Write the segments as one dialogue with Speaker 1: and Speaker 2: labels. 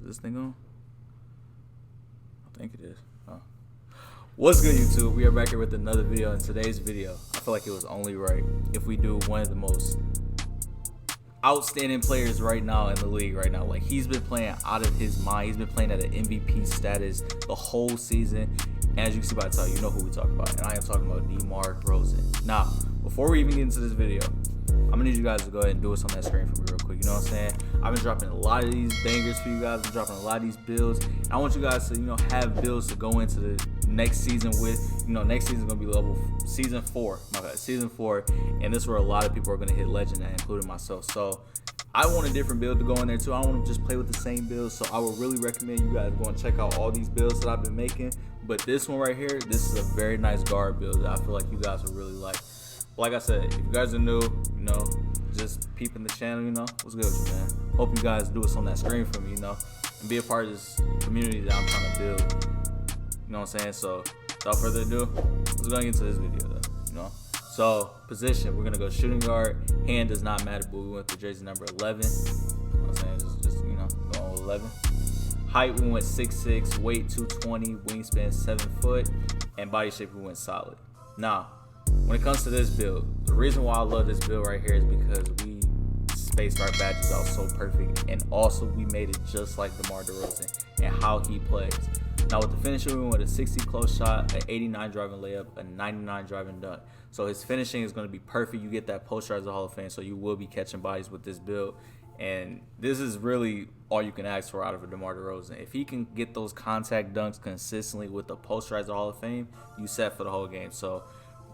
Speaker 1: this thing on? I think it is. Oh. What's good, YouTube? We are back here with another video. In today's video, I feel like it was only right if we do one of the most outstanding players right now in the league right now. Like, he's been playing out of his mind. He's been playing at an MVP status the whole season. And as you can see by the title, you know who we talking about. And I am talking about Demar Derozan. Now, before we even get into this video, I'm gonna need you guys to go ahead and do us on that screen for me real quick. You know what I'm saying? I've been dropping a lot of these bangers for you guys. I've been dropping a lot of these builds. And I want you guys to, have builds to go into the next season with. Next season is gonna be season 4. Season 4. And this is where a lot of people are gonna hit legend at, including myself. So I want a different build to go in there too. I don't want to just play with the same build. So I would really recommend you guys go and check out all these builds that I've been making. But this one right here, this is a very nice guard build that I feel like you guys will really like. Like I said, if you guys are new, just peeping the channel, what's good with you, man? Hope you guys do us on that screen for me, and be a part of this community that I'm trying to build. You know what I'm saying? So, without further ado, let's go and get into this video, though, So, position, we're gonna go shooting guard. Hand does not matter, but we went to jersey number 11. You know what I'm saying? Just going with 11. Height, we went 6'6", weight 220, wingspan 7 foot, and body shape, we went solid. Now, when it comes to this build, the reason why I love this build right here is because we spaced our badges out so perfect, and also we made it just like Demar Derozan and how he plays. Now with the finisher, we went with a 60 close shot, an 89 driving layup, a 99 driving dunk. So his finishing is going to be perfect. You get that posterizer Hall of Fame, so you will be catching bodies with this build. And this is really all you can ask for out of a Demar Derozan. If he can get those contact dunks consistently with the posterizer Hall of Fame, you set for the whole game. So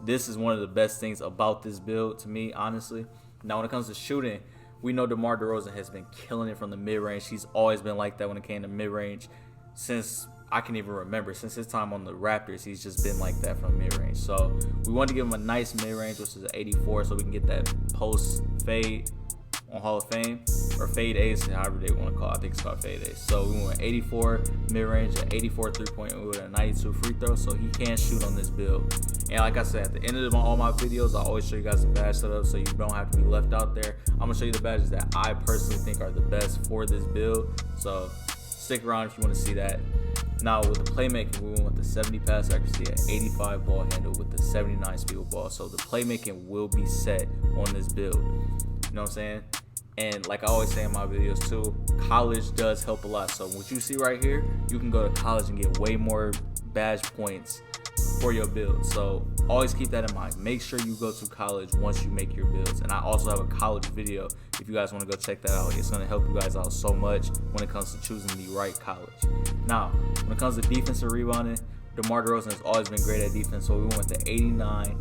Speaker 1: this is one of the best things about this build to me, honestly. Now, when it comes to shooting, we know Demar Derozan has been killing it from the mid-range. He's always been like that when it came to mid-range since I can even remember. Since his time on the Raptors, he's just been like that from mid-range. So we wanted to give him a nice mid-range, which is an 84, so we can get that post-fade on Hall of Fame, or fade ace, however they want to call it. I think it's called fade ace. So we went 84 mid-range, an 84 3-point with a 92 free throw, so he can shoot on this build. And like I said, at the end of all my videos, I always show you guys the badge setup so you don't have to be left out there. I'm gonna show you the badges that I personally think are the best for this build, so stick around if you want to see that. Now with the playmaking, we went with the 70 pass accuracy, at 85 ball handle with the 79 speed with ball. So the playmaking will be set on this build. You know what I'm saying? And like I always say in my videos too, college does help a lot. So what you see right here, you can go to college and get way more badge points for your build. So always keep that in mind. Make sure you go to college once you make your builds. And I also have a college video if you guys want to go check that out. It's going to help you guys out so much when it comes to choosing the right college. Now, when it comes to defensive rebounding, Demar Derozan has always been great at defense. So we went to 89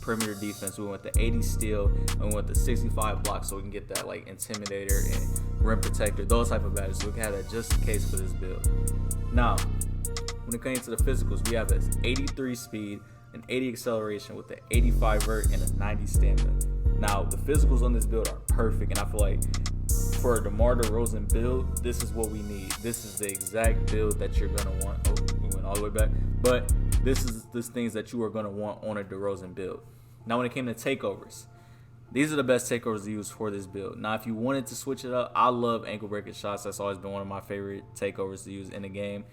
Speaker 1: perimeter defense, we went with the 80 steal, and we went with the 65 block, so we can get that like intimidator and rim protector, those type of badges. So we can have that just in case for this build. Now, when it comes to the physicals, we have this 83 speed, an 80 acceleration with the 85 vert and a 90 stamina. Now, the physicals on this build are perfect, and I feel like for a Demar Derozan build, this is what we need. This is the exact build that you're gonna want. Oh, we went all the way back, but this is the things that you are gonna want on a Derozan build. Now, when it came to takeovers, these are the best takeovers to use for this build. Now, if you wanted to switch it up, I love ankle breaking shots. That's always been one of my favorite takeovers to use in the game.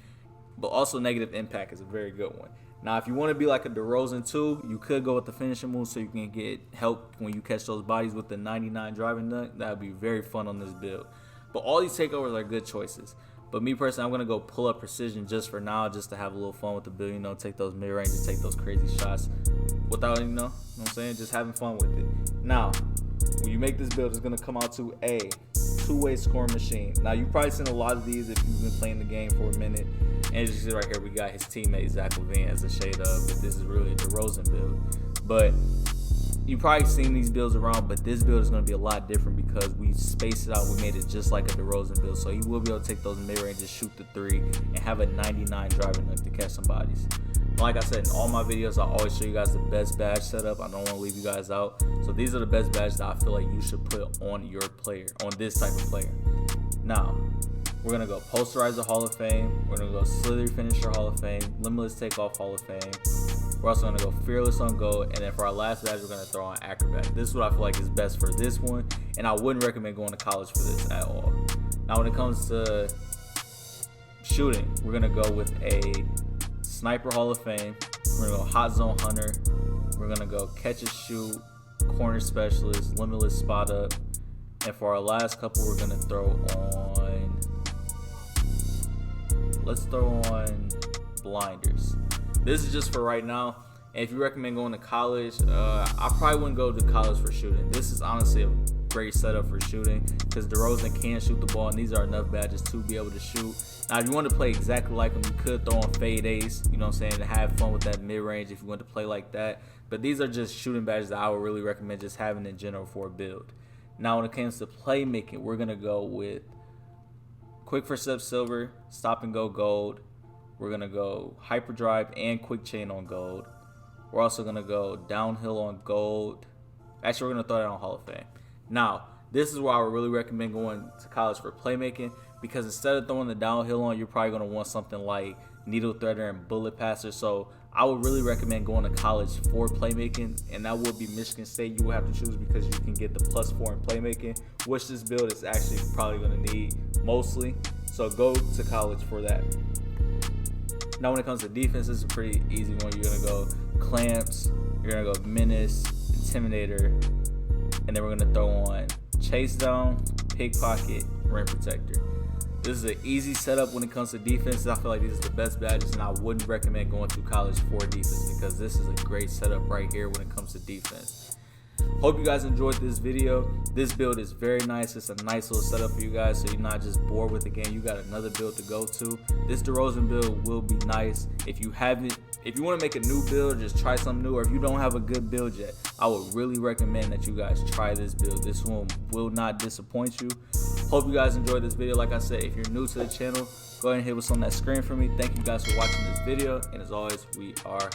Speaker 1: But also negative impact is a very good one. Now, if you want to be like a Derozan too, you could go with the finishing move so you can get help when you catch those bodies with the 99 driving dunk. That would be very fun on this build. But all these takeovers are good choices. But me personally, I'm going to go pull up precision just for now, just to have a little fun with the build, take those mid-ranges, take those crazy shots without, you know what I'm saying, just having fun with it. Now, when you make this build, it's going to come out to a two-way scoring machine. Now, you've probably seen a lot of these if you've been playing the game for a minute. And as you see right here, we got his teammate, Zach LaVine, as a shade of, but this is really a DeRozan build. But you've probably seen these builds around, but this build is going to be a lot different because we spaced it out. We made it just like a DeRozan build, so he will be able to take those mid-ranges, shoot the 3, and have a 99 driving dunk to catch some bodies. Like I said, in all my videos, I always show you guys the best badge setup. I don't want to leave you guys out. So these are the best badges that I feel like you should put on your player, on this type of player. Now, we're going to go Posterizer Hall of Fame. We're going to go Slithery Finisher Hall of Fame, Limitless Takeoff Hall of Fame. We're also going to go Fearless on Go. And then for our last badge, we're going to throw on Acrobat. This is what I feel like is best for this one. And I wouldn't recommend going to college for this at all. Now, when it comes to shooting, we're gonna go with a Sniper Hall of Fame. We're gonna go Hot Zone Hunter. We're gonna go Catch and Shoot, Corner Specialist, Limitless Spot Up. And for our last couple, we're gonna throw on, let's throw on Blinders. This is just for right now. And if you recommend going to college, I probably wouldn't go to college for shooting. This is honestly a great setup for shooting because Derozan can shoot the ball, and these are enough badges to be able to shoot. Now, if you want to play exactly like him, you could throw on fade ace, you know what I'm saying, to have fun with that mid-range if you want to play like that. But these are just shooting badges that I would really recommend just having in general for a build. Now, when it comes to playmaking, we're going to go with Quick First Step Silver, Stop and Go Gold. We're going to go Hyperdrive and Quick Chain on Gold. We're also going to go Downhill on Gold. Actually, we're going to throw that on Hall of Fame. Now, this is where I would really recommend going to college for playmaking, because instead of throwing the downhill on, you're probably going to want something like Needle Threader and Bullet Passer. So I would really recommend going to college for playmaking, and that would be Michigan State. You will have to choose because you can get the +4 in playmaking, which this build is actually probably going to need mostly. So go to college for that. Now, when it comes to defense, this is a pretty easy one. You're going to go Clamps, you're going to go Menace, Intimidator, and then we're going to throw on Chase Down, Pickpocket, Rim Protector. This is an easy setup when it comes to defense. I feel like these are the best badges, and I wouldn't recommend going to college for defense because this is a great setup right here when it comes to defense. Hope you guys enjoyed this video. This build is very nice. It's a nice little setup for you guys, so you're not just bored with the game. You got another build to go to. This Derozan build will be nice. If you want to make a new build, just try something new, or if you don't have a good build yet, I would really recommend that you guys try this build. This one will not disappoint you. Hope you guys enjoyed this video. Like I said, if you're new to the channel, go ahead and hit what's on that screen for me. Thank you guys for watching this video, and as always, we are